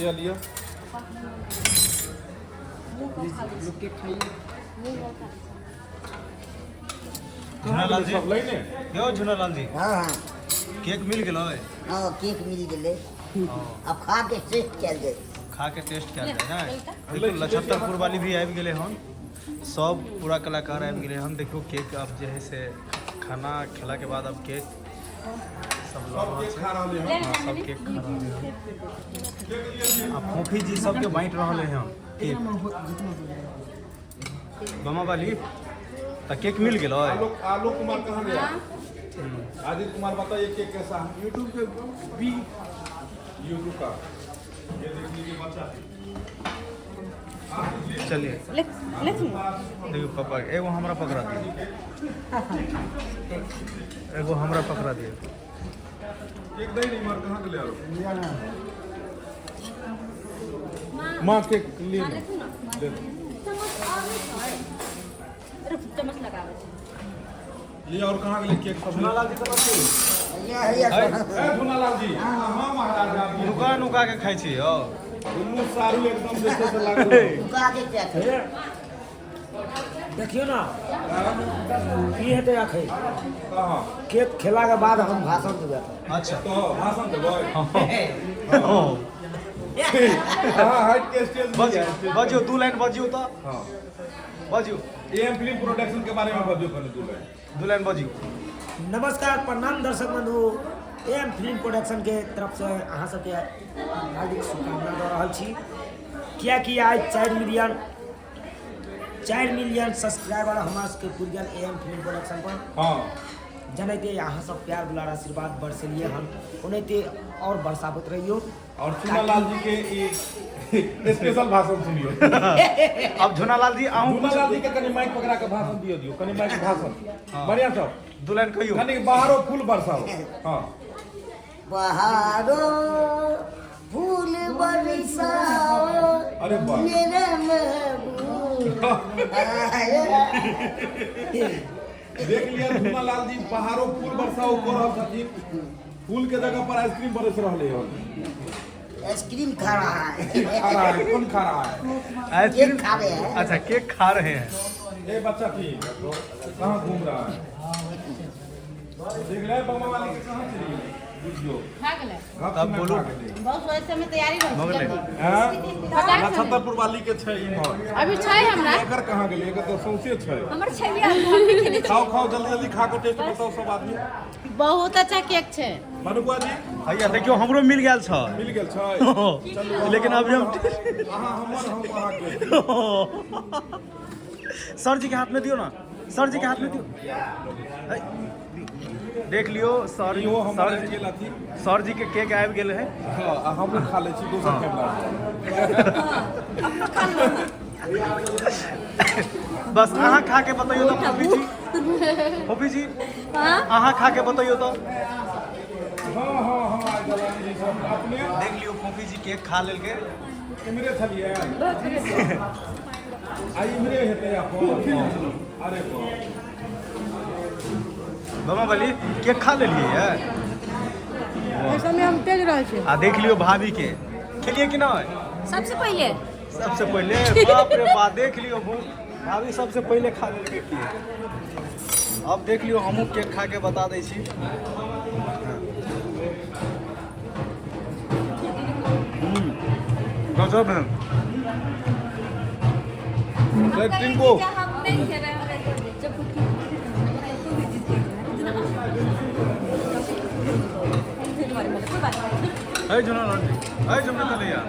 लिया लिया झुनालाल जी सब लाइने यो झुनालाल जी हाँ हाँ केक मिल गेलो है हाँ केक मिल गए अब खा के टेस्ट कल गए खा के टेस्ट क्या है ना देखो लछत्तरपुर वाली भी आबि गेले हन सब पूरा कलाकार आबि गेले हन देखो केक अब जे है से खाना खेला के बाद अब केक सब लोग खा रहा है हाँ, सब केक खा रहे हैं अब फोफी जी सबके बांट रहे हैं केक बमा वाली तो केक मिल गेलो है आलोक कुमार कहाँ गया आदित्य कुमार बताइए केक कैसा है यूट्यूब पे भी यूट्यूब का ये देख लीजिए बच्चा चलिए देखियो पापा एगो हमरा पकड़ा दिए एगो हमरा पकड़ा दिए केक दही नहीं मार कहाँ के ले आ रहे माँ केक लिए ले लिया और कहाँ के लिए केक सब झुनालाल जी कतऽ छी झुनालाल जी हाँ महाराज आप नुका नुका के खाइ छी यौ दुनू सारू एकदम जैसे से लागल खा के क्या थे देखियो ना की हेतै अखै कहाँ केक खेला के बाद हम भाषण देबै अच्छा तो भाषण देबै हाँ हाँ हाइट के स्टेज बजियो 2 लाइन बजियो तो हाँ बजियो एम फिल्म प्रोडक्शन के बारे में बजियो पहले 2 लाइन बजियो नमस्कार प्रणाम दर्शक बंधु एम फिल्म प्रोडक्शन के तरफ से अहाँ सबके हार्दिक शुभकामना दऽ रहल छी कियाकि आज 4 मिलियन सब्सक्राइबर हमरा सबके पुरि गेल एम फिल्म प्रोडक्शन पर हाँ जनैते अहाँ सब प्यार दुलार आशीर्वाद बरसेलिए हम ओनाहिते और बरसाबत रहियो और झुनालाल जी के एक स्पेशल भाषण सुनियो अब झुनालाल जी आहू झुनालाल जी के कनी माइक पकड़ा के भाषण दियो कनी माइक भाषण बढ़िया सब 2 लाइन कहियो कनी बाहरो फूल बरसाओ हाँ बहारो फूल बरसाओ अरे वाह मेरा महबूब देख लिया झुनालाल जी बाहरो फूल बरसाओ कर रहल छथिन फूल के जगह पर आइसक्रीम बरस रहले हो आइसक्रीम खा रहा है खा रहा है कौन खा रहा है आइसक्रीम केक खा रहे हैं अच्छा केक खा रहे हैं ये बच्चा ठीक है तो कहाँ घूम रहा है देख ले बम्मा वाली के कहाँ चली गई? बुझियो अब बोलू बहुत समय में तैयारी मगले छतरपुर वाली के छै इमहर अभी छै हमरा एकर कहाँ गेलै एकर तो सौंसे छै हमर छैबिया खाओ खाओ जल्दी जल्दी खा के टेस्ट बताओ सब आदमी बहुत अच्छा केक छै मनुआ जी भैया देखियो हमरो मिल गेल छ मिल गेल छै लेकिन अभी हम अहाँ हमर हम अहाँ के सर जी के हाथ में दियो ना सर जी के हाथ में दियो देख लियो सर इहो हमर सर गेल अथी सर जी के केक आबि गेल है हां हम खा ले छी दोसर कैमरा बस अहाँ खा के बताइयो तो फोफी जी अहाँ खा के बताइयो तो हां हां हां जलानी जी सब अपने देख लियो फोफी जी केक खा लेल के इमरे थलिए आई इमरे हेते अपन अरे वाह बाबा वाली केक खा लेलिए है समय हम तेज रहे छी आ देख लियो भाभी के खेलिए कि नहीं सबसे पहले बाप रे बाप देख लियो भाभी सबसे पहले खा लेलके केक अब देख लियो हमहू केक खा के बता दै छी गजब है टिंको है जुना लंडी है जुमने तले यार